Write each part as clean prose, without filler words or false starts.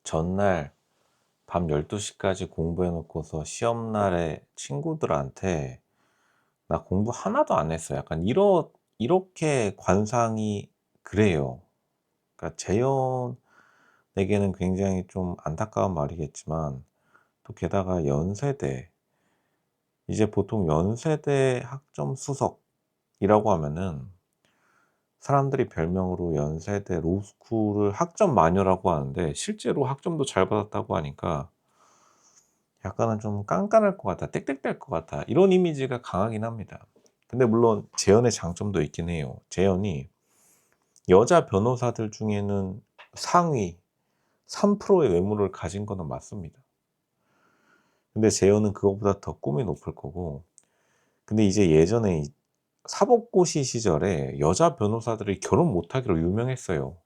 전날 밤 12시까지 공부해 놓고서 시험날에 친구들한테 "나 공부 하나도 안 했어." 약간 이렇게 관상이 그래요. 그러니까 재연에게는 굉장히 좀 안타까운 말이겠지만, 또 게다가 연세대, 이제 보통 연세대 학점 수석이라고 하면은 사람들이 별명으로 연세대 로스쿨을 학점 마녀라고 하는데, 실제로 학점도 잘 받았다고 하니까 약간은 좀 깐깐할 것 같다, 땡땡댈 것 같다, 이런 이미지가 강하긴 합니다. 근데 물론 재연의 장점도 있긴 해요. 재연이 여자 변호사들 중에는 상위 3%의 외모를 가진 거는 맞습니다. 근데 재연은 그거보다 더 꿈이 높을 거고, 근데 이제 예전에 이 사법고시 시절에 여자 변호사들이 결혼 못 하기로 유명했어요.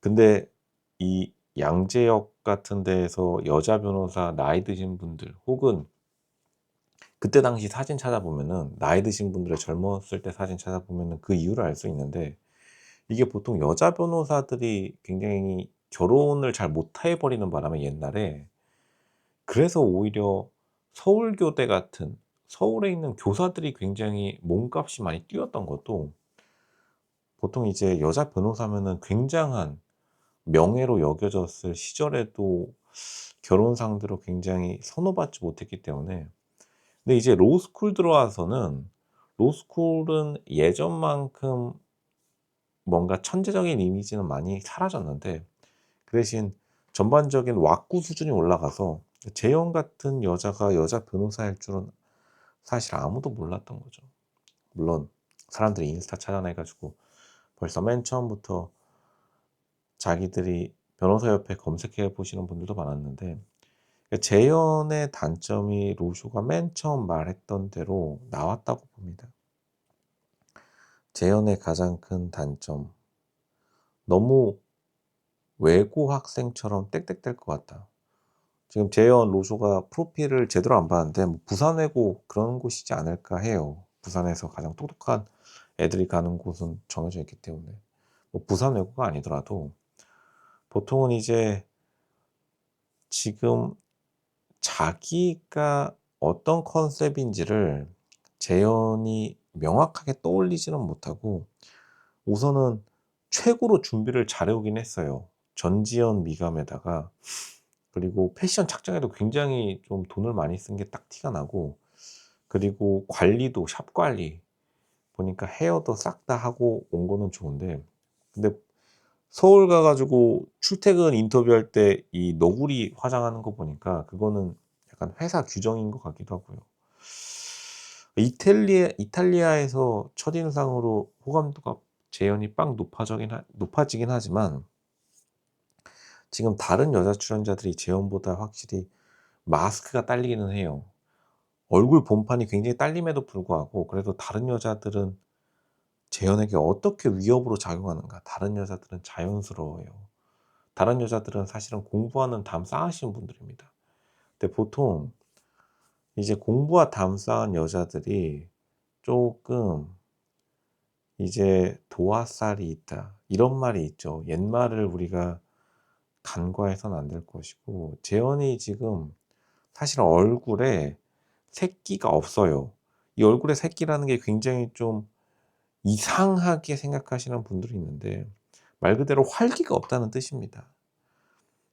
근데 이 양재역 같은 데에서 여자 변호사 나이 드신 분들, 혹은 그때 당시 사진 찾아보면은 나이 드신 분들의 젊었을 때 사진 찾아보면은 그 이유를 알 수 있는데, 이게 보통 여자 변호사들이 굉장히 결혼을 잘 못해 버리는 바람에 옛날에, 그래서 오히려 서울교대 같은, 서울에 있는 교사들이 굉장히 몸값이 많이 뛰었던 것도, 보통 이제 여자 변호사면은 굉장한 명예로 여겨졌을 시절에도 결혼 상대로 굉장히 선호받지 못했기 때문에. 근데 이제 로스쿨 들어와서는, 로스쿨은 예전만큼 뭔가 천재적인 이미지는 많이 사라졌는데, 그 대신 전반적인 왁구 수준이 올라가서 재현 같은 여자가 여자 변호사일 줄은 사실 아무도 몰랐던 거죠. 물론 사람들이 인스타 찾아내 가지고 벌써 맨 처음부터 자기들이 변호사 협회 검색해 보시는 분들도 많았는데, 재현의 단점이 로쇼가 맨 처음 말했던 대로 나왔다고 봅니다. 재현의 가장 큰 단점, 너무 외고 학생처럼 땡땡댈 것 같다. 지금 재현 로쇼가 프로필을 제대로 안 봤는데 뭐 부산외고 그런 곳이지 않을까 해요. 부산에서 가장 똑똑한 애들이 가는 곳은 정해져 있기 때문에. 뭐 부산외고가 아니더라도 보통은 이제 지금 자기가 어떤 컨셉인지를 재현이 명확하게 떠올리지는 못하고, 우선은 최고로 준비를 잘해 오긴 했어요. 전지현 미감에다가, 그리고 패션 착장에도 굉장히 좀 돈을 많이 쓴 게 딱 티가 나고, 그리고 관리도 샵 관리 보니까 헤어도 싹 다 하고 온 거는 좋은데, 근데 서울 가 가지고 출퇴근 인터뷰할 때 이 너구리 화장하는 거 보니까 그거는 약간 회사 규정인 것 같기도 하고요. 이탈리아에서 첫인상으로 호감도가 재현이 빵 높아지긴 하지만, 지금 다른 여자 출연자들이 재현보다 확실히 마스크가 딸리기는 해요. 얼굴 본판이 굉장히 딸림에도 불구하고 그래도 다른 여자들은 재현에게 어떻게 위협으로 작용하는가. 다른 여자들은 자연스러워요. 다른 여자들은 사실은 공부하는 담 쌓으신 분들입니다. 근데 보통 이제 공부와 담 쌓은 여자들이 쪼끔 이제 "도화살이 있다." 이런 말이 있죠. 옛말을 우리가 간과해서는 안 될 것이고, 재현이 지금 사실 얼굴에 새끼가 없어요. 이 얼굴에 새끼라는 게 굉장히 좀 이상하게 생각하시는 분들이 있는데, 말 그대로 활기가 없다는 뜻입니다.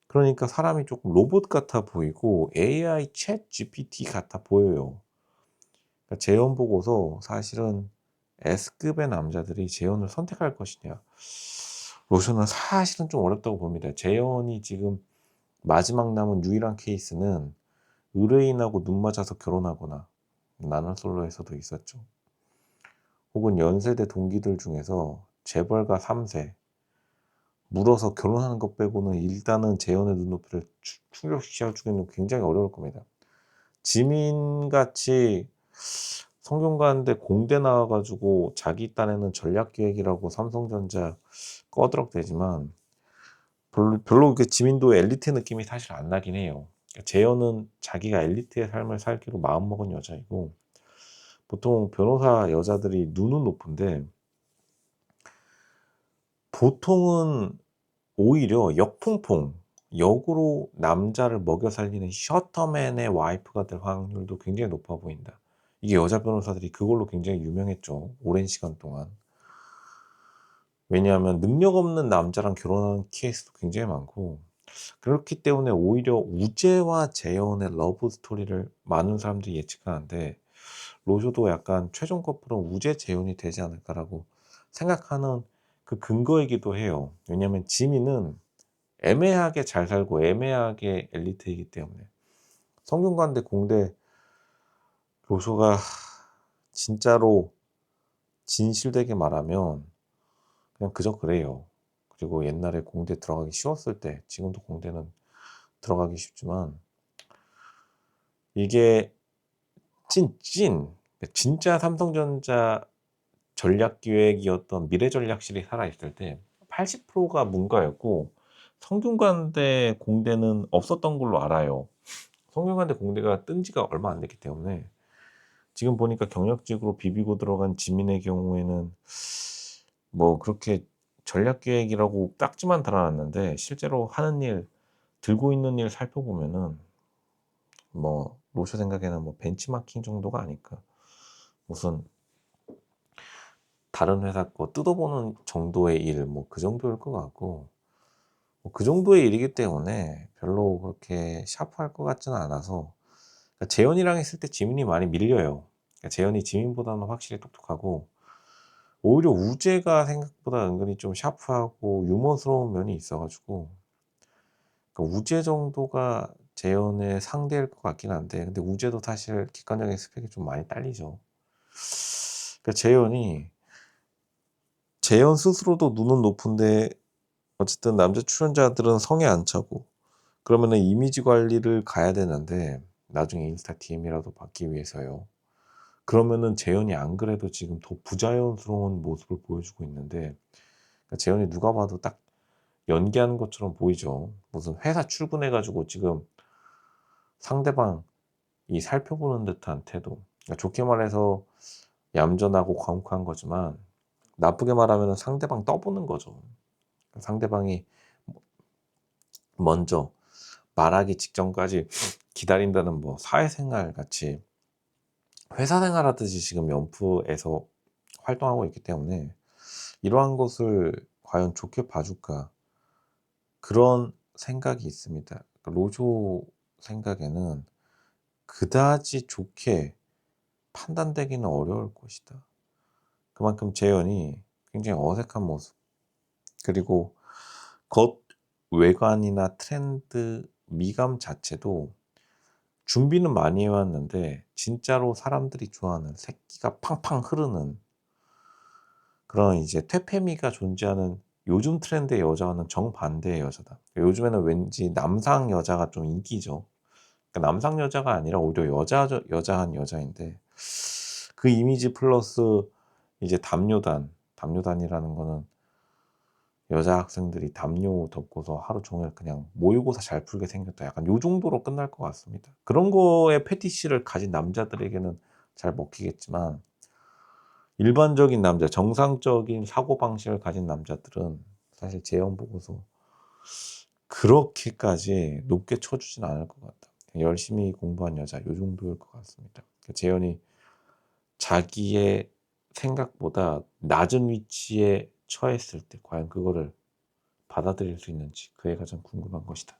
그러니까 사람이 쪼끔 로봇 같아 보이고 AI 챗GPT 같아 보여요. 그러니까 재현 보고서 사실은 S급의 남자들이 재현을 선택할 것이냐, 로션은 사실은 좀 어렵다고 봅니다. 재현이 지금 마지막 남은 유일한 케이스는 의뢰인하고 눈 맞아서 결혼하거나, 나는 솔로에서도 있었죠. 혹은 연세대 동기들 중에서 재벌가 3 세 물어서 결혼하는 것 빼고는 일단은 재혼의 눈높이를 충족시켜 주기는 굉장히 어려울 겁니다. 지민같이 성균 가는데 공대 나와 가지고 자기 딴에는 전략기획이라고 삼성전자 꺼드럭대지만, 별로 그 지민도 엘리트 느낌이 사실 안 나긴 해요. 재현은 자기가 엘리트의 삶을 살기로 마음먹은 여자이고, 보통 변호사 여자들이 눈은 높은데 보통은 오히려 역풍풍, 역으로 남자를 먹여 살리는 셔터맨의 와이프가 될 확률도 굉장히 높아 보인다. 이게 여자 변호사들이 그걸로 굉장히 유명했죠, 오랜 시간 동안. 왜냐하면 능력 없는 남자랑 결혼하는 케이스도 굉장히 많고, 그렇기 때문에 오히려 우재와 재현의 러브 스토리를 많은 사람들이 예측하는데, 로쇼도 약간 최종 커플은 우재 재현이 되지 않을까라고 생각하는 그 근거이기도 해요. 왜냐하면 지민은 애매하게 잘 살고 애매하게 엘리트이기 때문에. 성균관대 공대 로쇼가 진짜로 진실되게 말하면 그냥 그저 그래요. 그리고 옛날에 공대 들어가기 쉬웠을 때, 지금도 공대는 들어가기 쉽지만, 이게 진짜 삼성전자 전략기획이었던 미래전략실이 살아있을 때 80%가 문과였고, 성균관대 공대는 없었던 걸로 알아요. 성균관대 공대가 뜬 지가 얼마 안 됐기 때문에. 지금 보니까 경력직으로 비비고 들어간 지민의 경우에는 뭐 그렇게 전략기획이라고 딱지만 달아놨는데, 실제로 하는 일, 들고 있는 일 살펴보면은 뭐 로쇼 생각에는 뭐 벤치마킹 정도가 아닐까. 무슨 다른 회사 거 뜯어보는 정도의 일, 뭐 그 정도일 것 같고, 뭐 그 정도의 일이기 때문에 별로 그렇게 샤프할 것 같지는 않아서. 그러니까 재현이랑 했을 때 지민이 많이 밀려요. 그러니까 재현이 지민보다는 확실히 똑똑하고, 오히려 우재가 생각보다 은근히 좀 샤프하고 유머스러운 면이 있어가지고, 그러니까 우재 정도가 재현의 상대일 것 같긴 한데, 근데 우재도 사실 객관적인 스펙이 좀 많이 딸리죠. 그러니까 재현 스스로도 눈은 높은데, 어쨌든 남자 출연자들은 성에 안 차고, 그러면은 이미지 관리를 가야 되는데, 나중에 인스타 DM이라도 받기 위해서요. 그러면은 재현이 안 그래도 지금 더 부자연스러운 모습을 보여주고 있는데, 그러니까 재현이 누가 봐도 딱 연기하는 것처럼 보이죠. 무슨 회사 출근해가지고 지금 상대방 이 살펴보는 듯한 태도. 그러니까 좋게 말해서 얌전하고 과묵한 거지만, 나쁘게 말하면 상대방 떠보는 거죠. 상대방이 먼저 말하기 직전까지 기다린다는, 뭐 사회생활 같이 회사 생활하듯이 지금 연프에서 활동하고 있기 때문에, 이러한 것을 과연 좋게 봐줄까, 그런 생각이 있습니다. 로조 생각에는 그다지 좋게 판단되기는 어려울 것이다. 그만큼 재현이 굉장히 어색한 모습, 그리고 겉 외관이나 트렌드, 미감 자체도 준비는 많이 해왔는데 진짜로 사람들이 좋아하는 새끼가 팡팡 흐르는 그런 이제 퇴폐미가 존재하는 요즘 트렌드의 여자와는 정반대의 여자다. 요즘에는 왠지 남상 여자가 좀 인기죠. 그러니까 남상 여자가 아니라 오히려 여자한 여자인데, 그 이미지 플러스 이제 담요단이라는 거는 여자 학생들이 담요 덮고서 하루 종일 그냥 모의고사 잘 풀게 생겼다, 약간 요 정도로 끝날 것 같습니다. 그런 거에 패티시를 가진 남자들에게는 잘 먹히겠지만, 일반적인 남자, 정상적인 사고방식을 가진 남자들은 사실 재현 보고서 그렇게까지 높게 쳐주진 않을 것 같다. 열심히 공부한 여자, 요 정도일 것 같습니다. 재현이 자기의 생각보다 낮은 위치에 처했을 때 과연 그거를 받아들일 수 있는지, 그게 가장 궁금한 것이다.